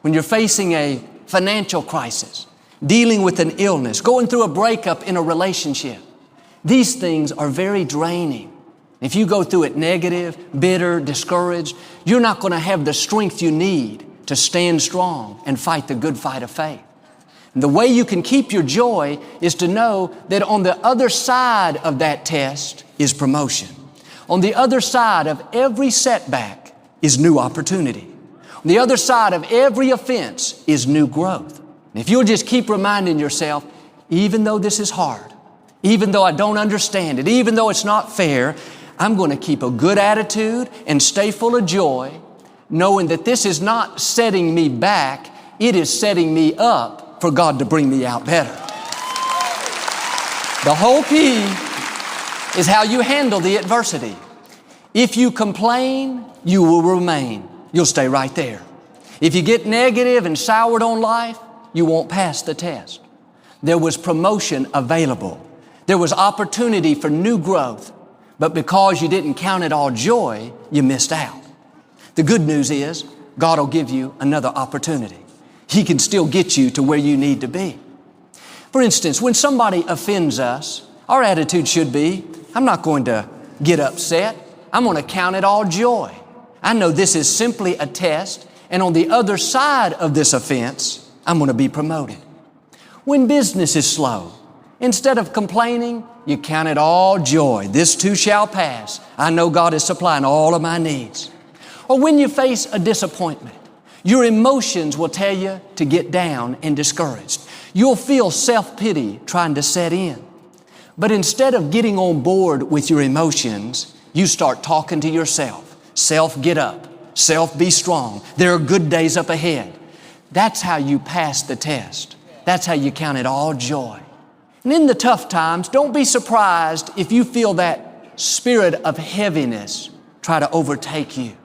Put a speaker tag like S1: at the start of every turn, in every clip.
S1: when you're facing a financial crisis, dealing with an illness, going through a breakup in a relationship, these things are very draining. If you go through it negative, bitter, discouraged, you're not going to have the strength you need to stand strong and fight the good fight of faith. And the way you can keep your joy is to know that on the other side of that test is promotion. On the other side of every setback is new opportunity. On the other side of every offense is new growth. And if you'll just keep reminding yourself, even though this is hard, even though I don't understand it, even though it's not fair, I'm going to keep a good attitude and stay full of joy, knowing that this is not setting me back, it is setting me up for God to bring me out better. The whole key is how you handle the adversity. If you complain, you will remain. You'll stay right there. If you get negative and soured on life, you won't pass the test. There was promotion available. There was opportunity for new growth. But because you didn't count it all joy, you missed out. The good news is God will give you another opportunity. He can still get you to where you need to be. For instance, when somebody offends us, our attitude should be, I'm not going to get upset. I'm going to count it all joy. I know this is simply a test, and on the other side of this offense, I'm going to be promoted. When business is slow, instead of complaining, you count it all joy. This too shall pass. I know God is supplying all of my needs. Or when you face a disappointment, your emotions will tell you to get down and discouraged. You'll feel self-pity trying to set in. But instead of getting on board with your emotions, you start talking to yourself. Self, get up. Self, be strong. There are good days up ahead. That's how you pass the test. That's how you count it all joy. And in the tough times, don't be surprised if you feel that spirit of heaviness try to overtake you.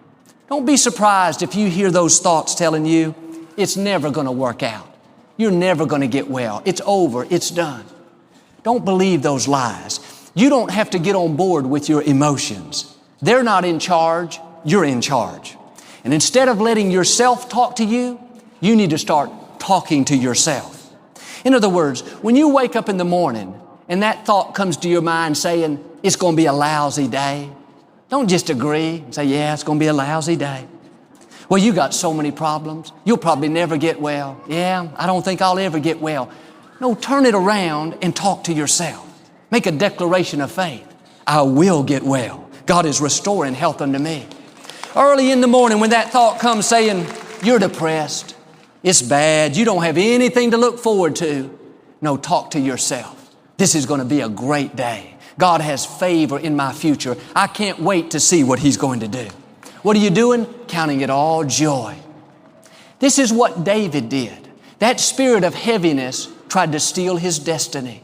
S1: Don't be surprised if you hear those thoughts telling you, it's never going to work out. You're never going to get well. It's over. It's done. Don't believe those lies. You don't have to get on board with your emotions. They're not in charge. You're in charge. And instead of letting yourself talk to you, you need to start talking to yourself. In other words, when you wake up in the morning and that thought comes to your mind saying, it's going to be a lousy day, don't just agree and say, yeah, it's going to be a lousy day. Well, you got so many problems. You'll probably never get well. Yeah, I don't think I'll ever get well. No, turn it around and talk to yourself. Make a declaration of faith. I will get well. God is restoring health unto me. Early in the morning when that thought comes saying, you're depressed, it's bad, you don't have anything to look forward to. No, talk to yourself. This is going to be a great day. God has favor in my future. I can't wait to see what He's going to do. What are you doing? Counting it all joy. This is what David did. That spirit of heaviness tried to steal his destiny.